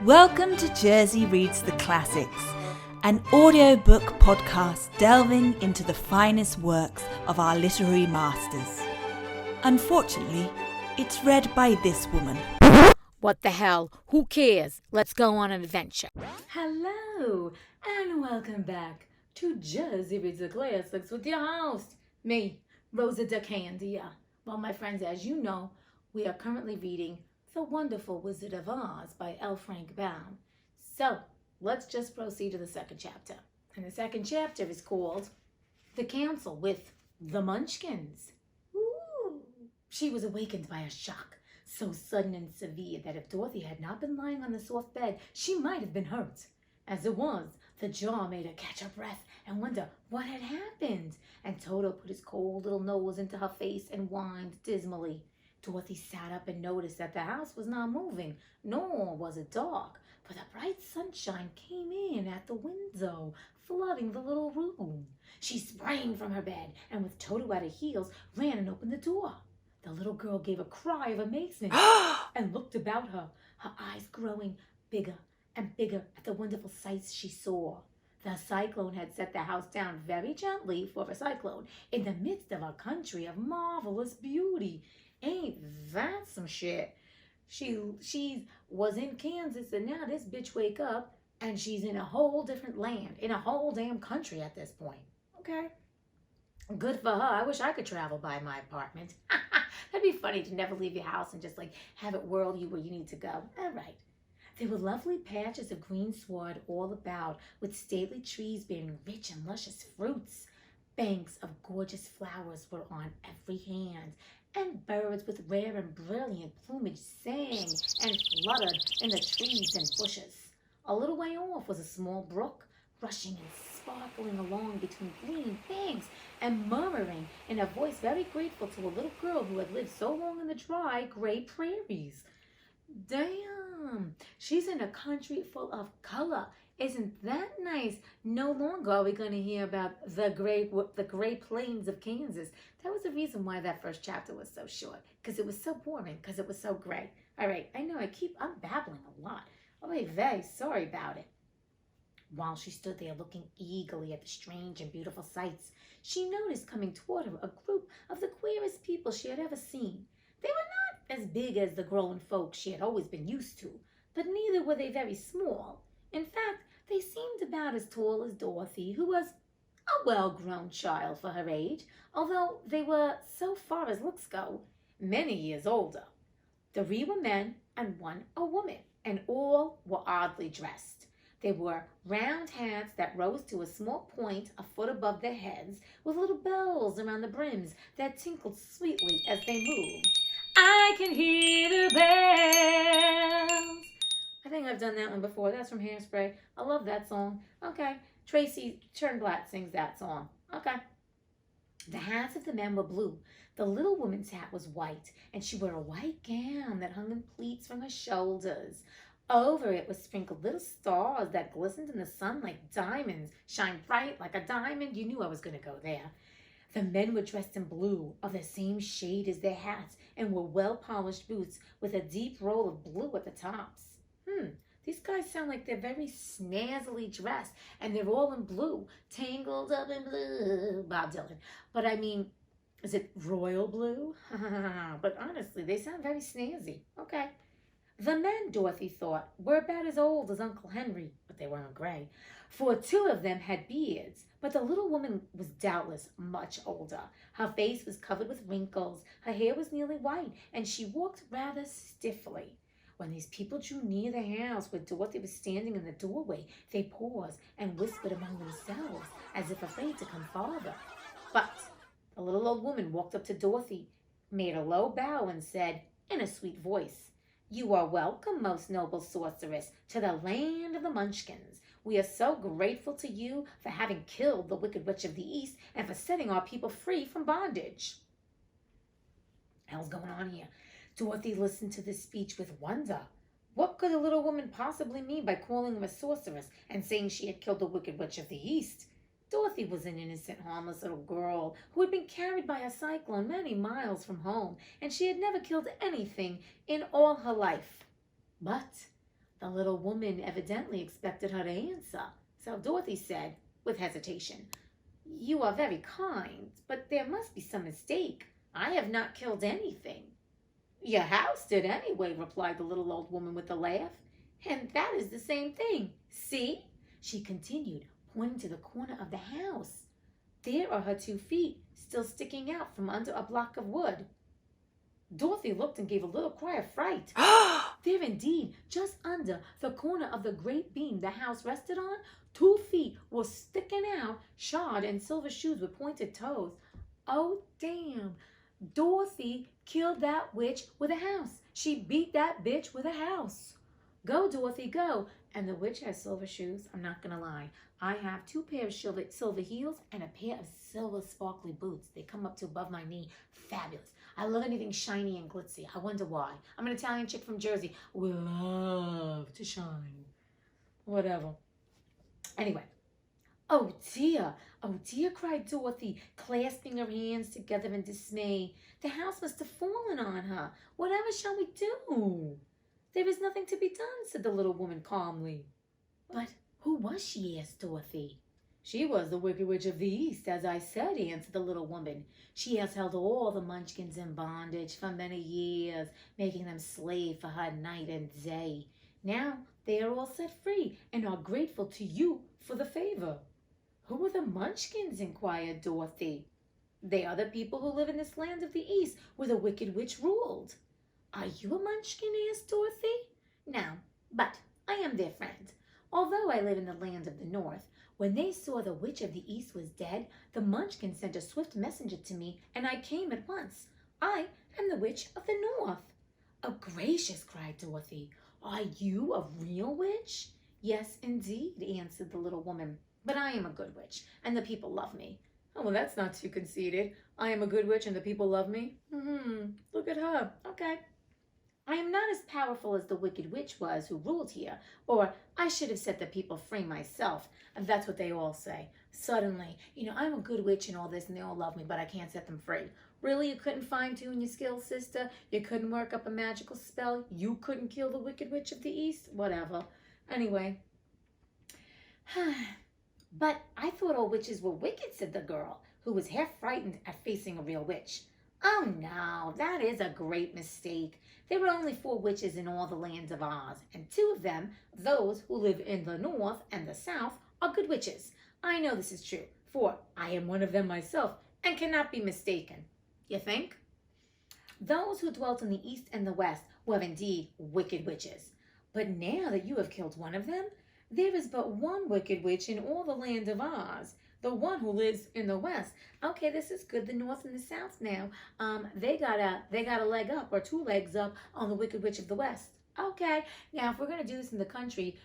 Welcome to Jersey Reads the Classics, an audiobook podcast delving into the finest works of our literary masters. Unfortunately, it's read by this woman. What the hell? Who cares? Let's go on an adventure. Hello, and welcome back to Jersey Reads the Classics with your host, me, Rosa DeCandia. Well, my friends, as you know, we are currently reading The Wonderful Wizard of Oz by l.Frank. So, let's just proceed to the second chapter. And the second chapter is called The Council with the Munchkins. Ooh. She was awakened by a shock so sudden and severe that if Dorothy had not been lying on the soft bed, she might have been hurt. As it was, the jar made her catch her breath and wonder what had happened, and Toto put his cold little nose into her face and whined dismally. Dorothy sat up and noticed that the house was not moving, nor was it dark, for the bright sunshine came in at the window, flooding the little room. She sprang from her bed and, with Toto at her heels, ran and opened the door. The little girl gave a cry of amazement and looked about her, her eyes growing bigger and bigger at the wonderful sights she saw. The cyclone had set the house down very gently for a cyclone in the midst of a country of marvelous beauty. Ain't that some shit? She was in Kansas, and now this bitch wake up and she's in a whole different land, in a whole damn country at this point. Okay. Good for her. I wish I could travel by my apartment. That'd be funny to never leave your house and just have it whirl you where you need to go. All right. There were lovely patches of green sward all about, with stately trees bearing rich and luscious fruits. Banks of gorgeous flowers were on every hand, and birds with rare and brilliant plumage sang and fluttered in the trees and bushes. A little way off was a small brook, rushing and sparkling along between green banks and murmuring in a voice very grateful to a little girl who had lived so long in the dry, gray prairies. Damn, she's in a country full of color. Isn't that nice? No longer are we going to hear about the gray plains of Kansas. That was the reason why that first chapter was so short, because it was so boring, because it was so gray. All right, I know I'm babbling a lot. I'll be very sorry about it. While she stood there looking eagerly at the strange and beautiful sights, she noticed coming toward her a group of the queerest people she had ever seen. They were not as big as the grown folks she had always been used to, but neither were they very small. In fact, they seemed about as tall as Dorothy, who was a well-grown child for her age, although they were, so far as looks go, many years older. 3 were men and 1 a woman, and all were oddly dressed. They wore round hats that rose to a small point a foot above their heads, with little bells around the brims that tinkled sweetly as they moved. I can hear the bells. I think I've done that one before. That's from Hairspray. I love that song. Okay. Tracy Turnblatt sings that song. Okay. The hats of the men were blue. The little woman's hat was white, and she wore a white gown that hung in pleats from her shoulders. Over it was sprinkled little stars that glistened in the sun like diamonds, shine bright like a diamond. You knew I was going to go there. The men were dressed in blue, of the same shade as their hats, and wore well-polished boots with a deep roll of blue at the tops. These guys sound like they're very snazzily dressed, and they're all in blue, tangled up in blue. Bob Dylan. But I mean, is it royal blue? But honestly, they sound very snazzy. Okay. The men, Dorothy thought, were about as old as Uncle Henry, but they weren't gray, for 2 of them had beards. But the little woman was doubtless much older. Her face was covered with wrinkles, her hair was nearly white, and she walked rather stiffly. When these people drew near the house where Dorothy was standing in the doorway, they paused and whispered among themselves, as if afraid to come farther. But the little old woman walked up to Dorothy, made a low bow, and said, in a sweet voice, "You are welcome, most noble sorceress, to the land of the Munchkins. We are so grateful to you for having killed the Wicked Witch of the East and for setting our people free from bondage." What the hell's going on here? Dorothy listened to this speech with wonder. What could the little woman possibly mean by calling her a sorceress and saying she had killed the Wicked Witch of the East? Dorothy was an innocent, harmless little girl who had been carried by a cyclone many miles from home, and she had never killed anything in all her life. But The little woman evidently expected her to answer, so Dorothy said, with hesitation, "You are very kind, but there must be some mistake. I have not killed anything." "Your house did anyway," replied the little old woman with a laugh. "And that is the same thing. See?" she continued, pointing to the corner of the house. "There are her 2 feet, still sticking out from under a block of wood." Dorothy looked and gave a little cry of fright. There indeed, just under the corner of the great beam the house rested on, 2 feet were sticking out, shod in silver shoes with pointed toes. Oh, damn. Dorothy killed that witch with a house. She beat that bitch with a house. Go, Dorothy, go. And the witch has silver shoes. I'm not going to lie. I have 2 pairs of silver heels and a pair of silver sparkly boots. They come up to above my knee. Fabulous. I love anything shiny and glitzy. I wonder why. I'm an Italian chick from Jersey. We love to shine. Whatever. Anyway. Oh dear, cried Dorothy, clasping her hands together in dismay. The house must have fallen on her. Whatever shall we do? There is nothing to be done, said the little woman calmly. But who was she? Asked Dorothy. She was the Wicked Witch of the East, as I said, answered the little woman. She has held all the Munchkins in bondage for many years, making them slave for her night and day. Now they are all set free and are grateful to you for the favor. Who are the Munchkins? Inquired Dorothy. They are the people who live in this land of the East where the Wicked Witch ruled. Are you a Munchkin? Asked Dorothy. No, but I am their friend. Although I live in the land of the North, when they saw the Witch of the East was dead, the Munchkins sent a swift messenger to me, and I came at once. I am the Witch of the North. Oh, gracious, cried Dorothy. Are you a real witch? Yes, indeed, answered the little woman. But I am a good witch, and the people love me. Oh, well, that's not too conceited. I am a good witch, and the people love me? Look at her. Okay. I am not as powerful as the Wicked Witch was who ruled here, or I should have set the people free myself. And that's what they all say. Suddenly, I'm a good witch and all this, and they all love me, but I can't set them free. Really, you couldn't fine-tune your skills, sister? You couldn't work up a magical spell? You couldn't kill the Wicked Witch of the East? Whatever. Anyway. But I thought all witches were wicked, said the girl, who was half frightened at facing a real witch. Oh no, that is a great mistake. There were only 4 witches in all the lands of Oz, and 2 of them, those who live in the North and the South, are good witches. I know this is true, for I am one of them myself, and cannot be mistaken. You think? Those who dwelt in the East and the West were indeed wicked witches. But now that you have killed one of them, there is but one wicked witch in all the land of Oz, the one who lives in the West. Okay, this is good. The North and the South now, they got a leg up, or 2 legs up on the Wicked Witch of the West. Okay, now if we're going to do this in the country,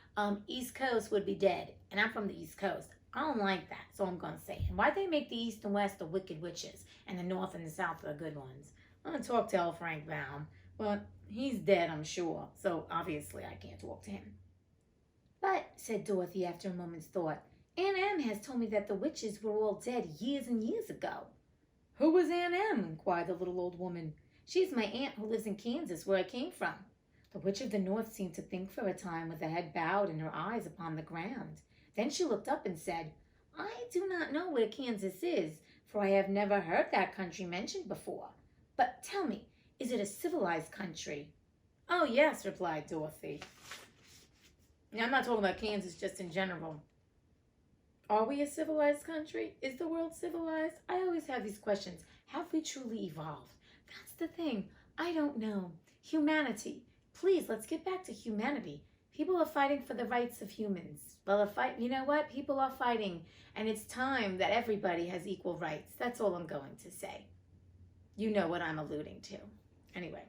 East Coast would be dead, and I'm from the East Coast. I don't like that, so I'm going to say. And why'd they make the East and West the wicked witches, and the North and the South the good ones? I'm going to talk to l.frank Baum, but he's dead, I'm sure, so obviously I can't talk to him. But, said Dorothy after a moment's thought, Aunt Em has told me that the witches were all dead years and years ago. Who was Aunt Em? Inquired the little old woman. She's my aunt who lives in Kansas, where I came from. The Witch of the North seemed to think for a time with her head bowed and her eyes upon the ground. Then she looked up and said, I do not know where Kansas is, for I have never heard that country mentioned before. But tell me, is it a civilized country? Oh, yes, replied Dorothy. Now, I'm not talking about Kansas just in general. Are we a civilized country? Is the world civilized? I always have these questions. Have we truly evolved? That's the thing. I don't know. Humanity. Please, let's get back to humanity. People are fighting for the rights of humans. Well, you know what? People are fighting, and it's time that everybody has equal rights. That's all I'm going to say. You know what I'm alluding to. Anyway,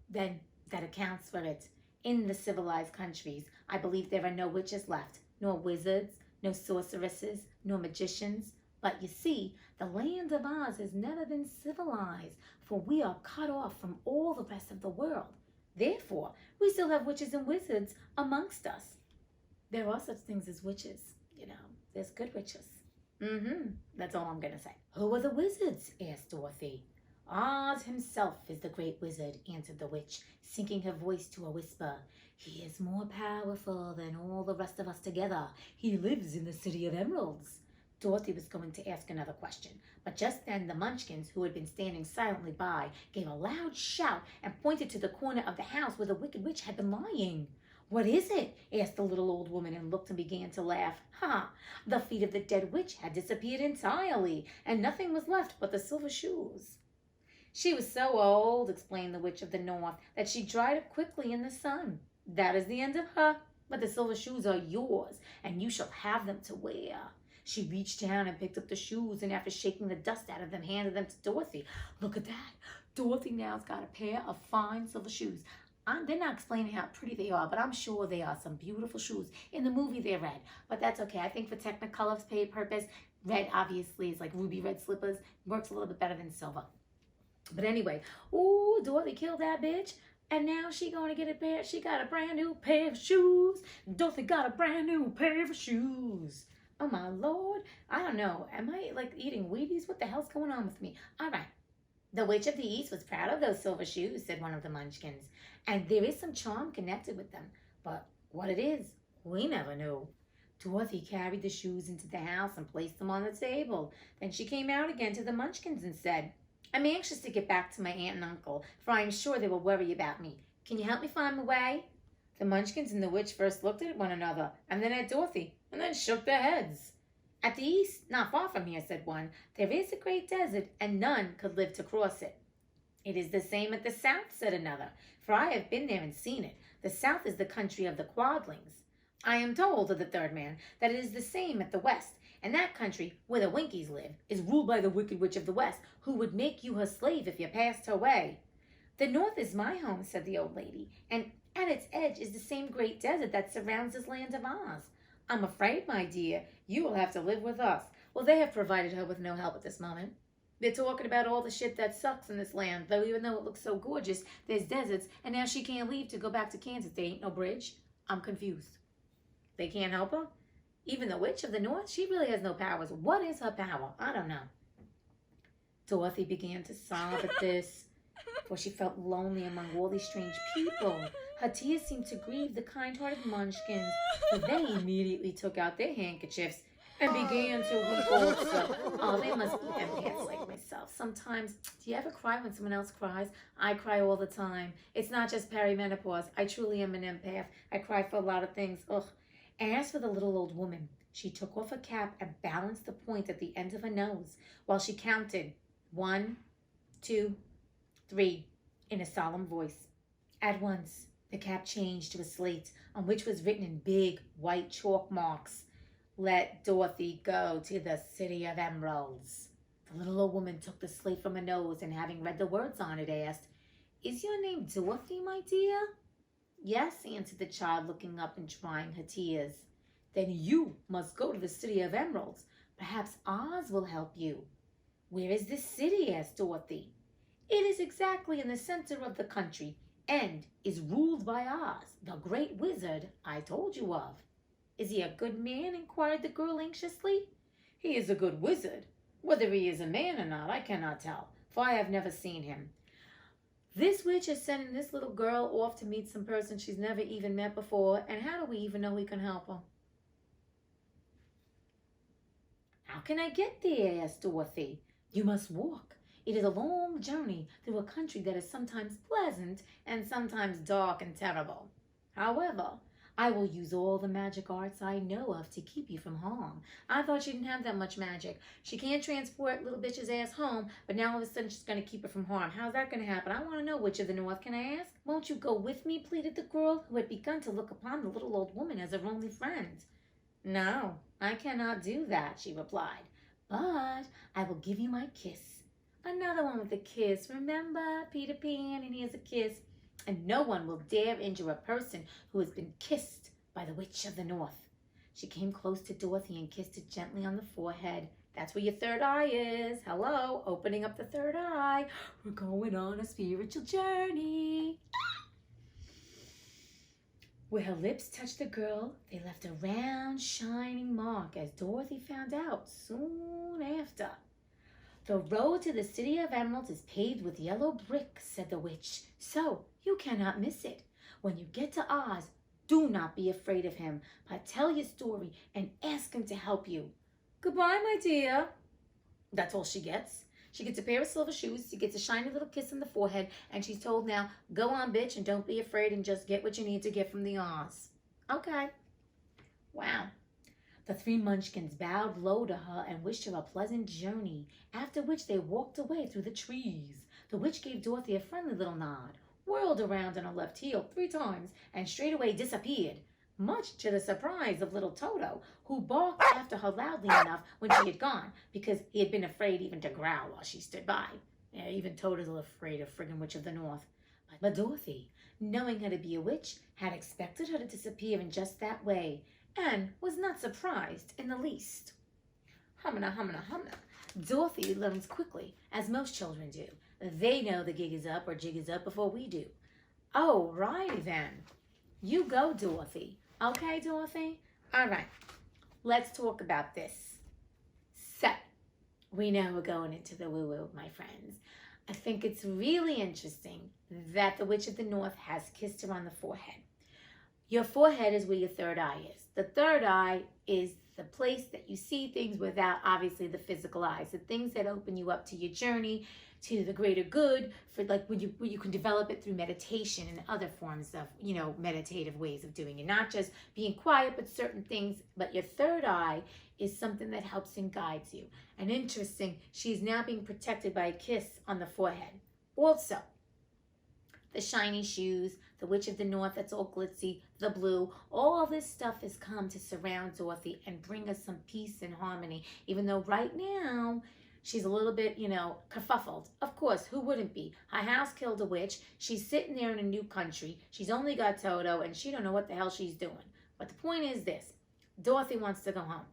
then that accounts for it. In the civilized countries, I believe there are no witches left, nor wizards, no sorceresses, nor magicians. But you see, the land of Oz has never been civilized, for we are cut off from all the rest of the world. Therefore, we still have witches and wizards amongst us. There are such things as witches, There's good witches. That's all I'm going to say. Who are the wizards? Asked Dorothy. Oz himself is the great wizard, answered the witch, sinking her voice to a whisper. He is more powerful than all the rest of us together. He lives in the City of Emeralds. Dorothy was going to ask another question, but just then the Munchkins, who had been standing silently by, gave a loud shout and pointed to the corner of the house where the Wicked Witch had been lying. What is it? Asked the little old woman and looked and began to laugh. Ha! The feet of the dead witch had disappeared entirely, and nothing was left but the silver shoes. She was so old, explained the Witch of the North, that she dried up quickly in the sun. That is the end of her, but the silver shoes are yours, and you shall have them to wear. She reached down and picked up the shoes, and after shaking the dust out of them, handed them to Dorothy. Look at that. Dorothy now's got a pair of fine silver shoes. They're not explaining how pretty they are, but I'm sure they are some beautiful shoes. In the movie, they're red, but that's okay. I think for Technicolor's purpose, red obviously is like ruby red slippers. Works a little bit better than silver. But anyway, ooh, Dorothy killed that bitch. And now she gonna get she got a brand new pair of shoes. Dorothy got a brand new pair of shoes. Oh my Lord, I don't know. Am I like eating Wheaties? What the hell's going on with me? All right. The Witch of the East was proud of those silver shoes, said one of the Munchkins. And there is some charm connected with them. But what it is, we never knew. Dorothy carried the shoes into the house and placed them on the table. Then she came out again to the Munchkins and said, I'm anxious to get back to my aunt and uncle, for I am sure they will worry about me. Can you help me find my way? The Munchkins and the witch first looked at one another, and then at Dorothy, and then shook their heads. At the east, not far from here, said one, there is a great desert, and none could live to cross it. It is the same at the south, said another, for I have been there and seen it. The south is the country of the Quadlings. I am told, said the third man, that it is the same at the west, and that country, where the Winkies live, is ruled by the Wicked Witch of the West, who would make you her slave if you passed her way. The north is my home, said the old lady, and at its edge is the same great desert that surrounds this land of Oz. I'm afraid, my dear, you will have to live with us. Well, they have provided her with no help at this moment. They're talking about all the shit that sucks in this land, though even though it looks so gorgeous, there's deserts, and now she can't leave to go back to Kansas. There ain't no bridge. I'm confused. They can't help her? Even the Witch of the North, she really has no powers. What is her power? I don't know. Dorothy began to sob at this, for she felt lonely among all these strange people. Her tears seemed to grieve the kind-hearted Munchkins, but they immediately took out their handkerchiefs and began to weep also. Oh, they must be empaths like myself. Sometimes, do you ever cry when someone else cries? I cry all the time. It's not just perimenopause. I truly am an empath. I cry for a lot of things. Ugh. As for the little old woman, she took off her cap and balanced the point at the end of her nose while she counted 1, 2, 3 in a solemn voice. At once, the cap changed to a slate on which was written in big white chalk marks, Let Dorothy go to the City of Emeralds. The little old woman took the slate from her nose and having read the words on it asked, Is your name Dorothy, my dear? Yes, answered the child, looking up and drying her tears. Then you must go to the City of Emeralds. Perhaps Oz will help you. Where is this city? Asked Dorothy. It is exactly in the center of the country and is ruled by Oz, the great wizard I told you of. Is he a good man? Inquired the girl anxiously. He is a good wizard. Whether he is a man or not, I cannot tell, for I have never seen him. This witch is sending this little girl off to meet some person she's never even met before, and how do we even know we can help her? How can I get there? Asked Dorothy. You must walk. It is a long journey through a country that is sometimes pleasant and sometimes dark and terrible. However, I will use all the magic arts I know of to keep you from harm. I thought she didn't have that much magic. She can't transport little bitch's ass home, but now all of a sudden she's going to keep her from harm. How's that going to happen? I want to know, Witch of the North, can I ask? Won't you go with me, pleaded the girl, who had begun to look upon the little old woman as her only friend. No, I cannot do that, she replied, but I will give you my kiss. Another one with a kiss. Remember, Peter Pan, and here's a kiss. And no one will dare injure a person who has been kissed by the Witch of the North. She came close to Dorothy and kissed her gently on the forehead. That's where your third eye is. Hello, opening up the third eye. We're going on a spiritual journey. Where her lips touched the girl, they left a round, shining mark, as Dorothy found out soon after. "The road to the City of Emeralds is paved with yellow brick," said the witch, "so you cannot miss it. When you get to Oz, do not be afraid of him, but tell your story and ask him to help you." "Goodbye, my dear." That's all she gets. She gets a pair of silver shoes, she gets a shiny little kiss on the forehead, and she's told now, "Go on, bitch, and don't be afraid and just get what you need to get from the Oz." Okay. Wow. The three Munchkins bowed low to her and wished her a pleasant journey, after which they walked away through the trees. The witch gave Dorothy a friendly little nod, whirled around on her left heel 3 times, and straightway disappeared, much to the surprise of little Toto, who barked after her loudly enough when she had gone, because he had been afraid even to growl while she stood by. Yeah, even Toto's a little afraid of friggin' Witch of the North. But Dorothy, knowing her to be a witch, had expected her to disappear in just that way, and was not surprised in the least. Humna, humna, humna. Dorothy learns quickly, as most children do. They know the gig is up or jig is up before we do. Oh, righty then. You go, Dorothy. Okay, Dorothy? All right. Let's talk about this. So, we know we're going into the woo-woo, my friends. I think it's really interesting that the Witch of the North has kissed her on the forehead. Your forehead is where your third eye is. The third eye is the place that you see things without, obviously, the physical eyes. The things that open you up to your journey, to the greater good, for like when you can develop it through meditation and other forms of, meditative ways of doing it. Not just being quiet, but certain things. But your third eye is something that helps and guides you. And interesting, she's now being protected by a kiss on the forehead. Also, the shiny shoes, the Witch of the North that's all glitzy, the blue, all this stuff has come to surround Dorothy and bring us some peace and harmony, even though right now she's a little bit, kerfuffled. Of course, who wouldn't be? Her house killed a witch. She's sitting there in a new country. She's only got Toto, and she don't know what the hell she's doing. But the point is this. Dorothy wants to go home.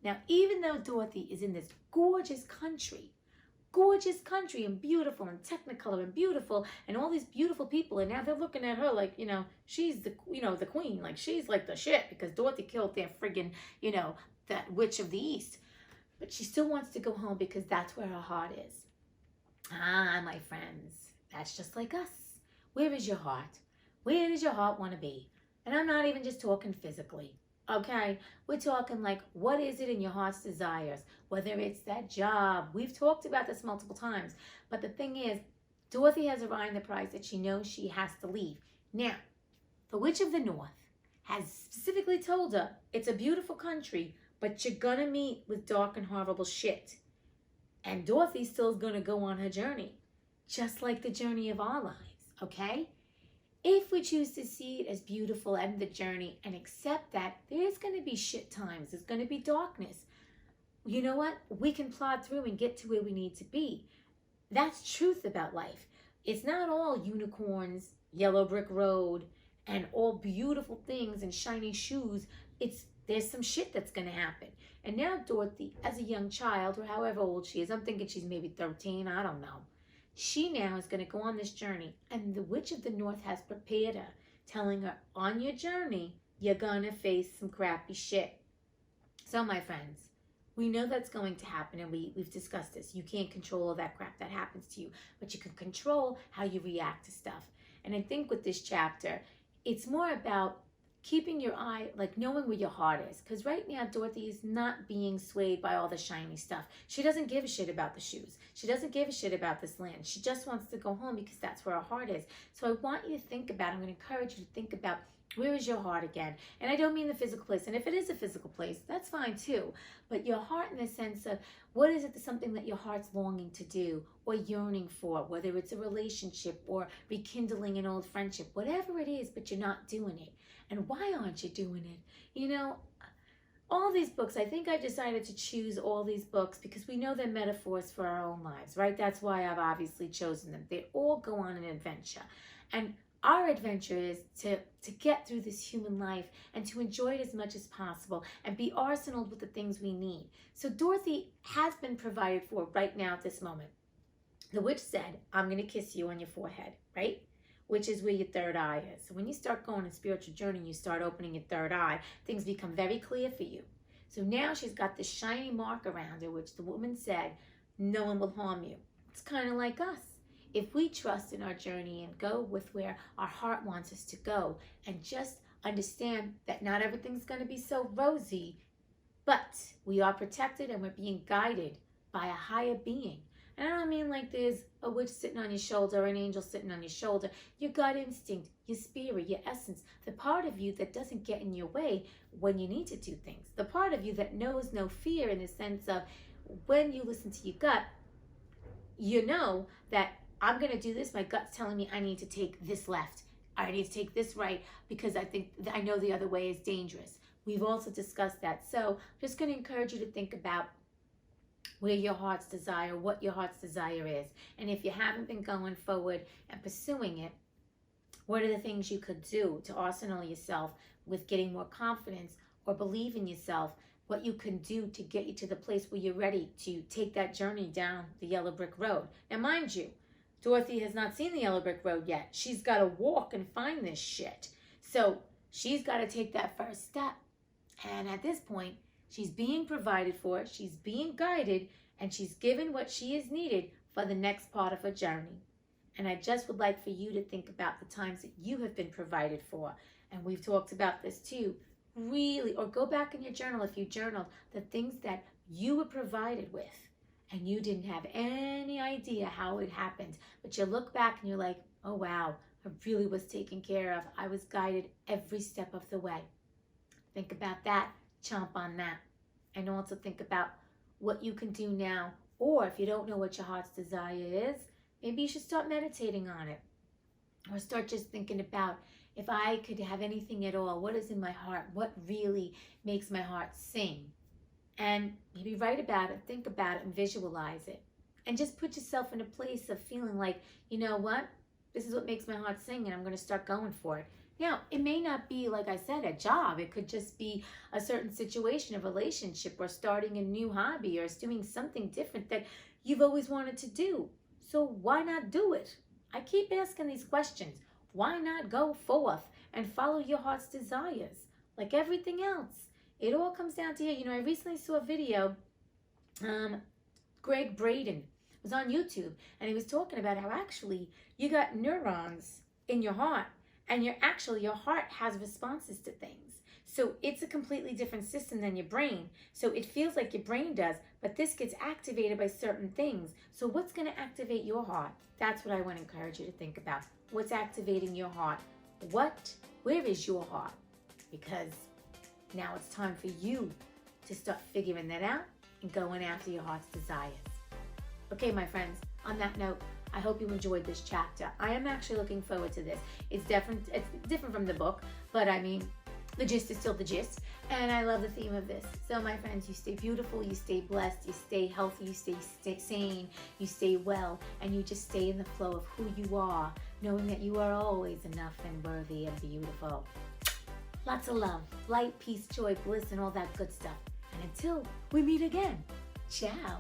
Now, even though Dorothy is in this gorgeous country and beautiful and technicolor and beautiful and all these beautiful people, and now they're looking at her like, she's the, the queen, like she's like the shit because Dorothy killed their friggin', that witch of the East. But she still wants to go home because that's where her heart is. Ah, my friends, that's just like us. Where is your heart? Where does your heart want to be? And I'm not even just talking physically. Okay, we're talking like, what is it in your heart's desires? Whether it's that job. We've talked about this multiple times. But the thing is, Dorothy has arrived at the price that she knows she has to leave. Now, the Witch of the North has specifically told her, it's a beautiful country, but you're going to meet with dark and horrible shit. And Dorothy still is going to go on her journey, just like the journey of our lives, okay? If we choose to see it as beautiful and the journey and accept that, there's going to be shit times. There's going to be darkness. You know what? We can plod through and get to where we need to be. That's truth about life. It's not all unicorns, yellow brick road, and all beautiful things and shiny shoes. There's some shit that's going to happen. And now Dorothy, as a young child, or however old she is, I'm thinking she's maybe 13, I don't know. She now is going to go on this journey, and the Witch of the North has prepared her, telling her, on your journey, you're going to face some crappy shit. So, my friends, we know that's going to happen, and we've discussed this. You can't control all that crap that happens to you, but you can control how you react to stuff. And I think with this chapter, it's more about keeping your eye, like knowing where your heart is. Because right now, Dorothy is not being swayed by all the shiny stuff. She doesn't give a shit about the shoes. She doesn't give a shit about this land. She just wants to go home because that's where her heart is. So I want you to think about, I'm going to encourage you to think about, where is your heart again? And I don't mean the physical place. And if it is a physical place, that's fine too. But your heart in the sense of, what is it, something that your heart's longing to do or yearning for, whether it's a relationship or rekindling an old friendship, whatever it is, but you're not doing it. And why aren't you doing it? All these books, I think I've decided to choose all these books because we know they're metaphors for our own lives, right? That's why I've obviously chosen them. They all go on an adventure. And our adventure is to get through this human life and to enjoy it as much as possible and be arsenaled with the things we need. So Dorothy has been provided for right now at this moment. The witch said, I'm going to kiss you on your forehead, right? Which is where your third eye is. So when you start going on a spiritual journey, you start opening your third eye, things become very clear for you. So now she's got this shiny mark around her, which the woman said, no one will harm you. It's kind of like us. If we trust in our journey and go with where our heart wants us to go and just understand that not everything's going to be so rosy, but we are protected and we're being guided by a higher being. And I don't mean like there's a witch sitting on your shoulder or an angel sitting on your shoulder. Your gut instinct, your spirit, your essence, the part of you that doesn't get in your way when you need to do things. The part of you that knows no fear, in the sense of when you listen to your gut, you know that I'm going to do this. My gut's telling me I need to take this left. I need to take this right because I know the other way is dangerous. We've also discussed that. So I'm just going to encourage you to think about where your heart's desire, what your heart's desire is. And if you haven't been going forward and pursuing it, what are the things you could do to arsenal yourself with getting more confidence or believe in yourself? What you can do to get you to the place where you're ready to take that journey down the yellow brick road. Now, mind you, Dorothy has not seen the yellow brick road yet. She's got to walk and find this shit. So she's got to take that first step. And at this point, she's being provided for, she's being guided, and she's given what she is needed for the next part of her journey. And I just would like for you to think about the times that you have been provided for. And we've talked about this too. Really, or go back in your journal if you journaled, the things that you were provided with and you didn't have any idea how it happened. But you look back and you're like, oh wow, I really was taken care of. I was guided every step of the way. Think about that, chomp on that. And also think about what you can do now. Or if you don't know what your heart's desire is, maybe you should start meditating on it. Or start just thinking about, if I could have anything at all, what is in my heart? What really makes my heart sing? And maybe write about it, think about it, and visualize it. And just put yourself in a place of feeling like, you know what? This is what makes my heart sing, and I'm going to start going for it. Now, it may not be, like I said, a job. It could just be a certain situation, a relationship, or starting a new hobby, or doing something different that you've always wanted to do. So why not do it? I keep asking these questions. Why not go forth and follow your heart's desires? Like everything else, it all comes down to you. You know, I recently saw a video, Greg Braden was on YouTube, and he was talking about how actually you got neurons in your heart, and your heart has responses to things. So it's a completely different system than your brain. So it feels like your brain does, but this gets activated by certain things. So what's going to activate your heart? That's what I want to encourage you to think about. What's activating your heart? Where is your heart? Because now it's time for you to start figuring that out and going after your heart's desires. Okay, my friends, on that note, I hope you enjoyed this chapter. I am actually looking forward to this. It's different from the book, but I mean, the gist is still the gist, and I love the theme of this. So my friends, you stay beautiful, you stay blessed, you stay healthy, you stay sane, you stay well, and you just stay in the flow of who you are, knowing that you are always enough and worthy and beautiful. Lots of love, light, peace, joy, bliss, and all that good stuff. And until we meet again, ciao.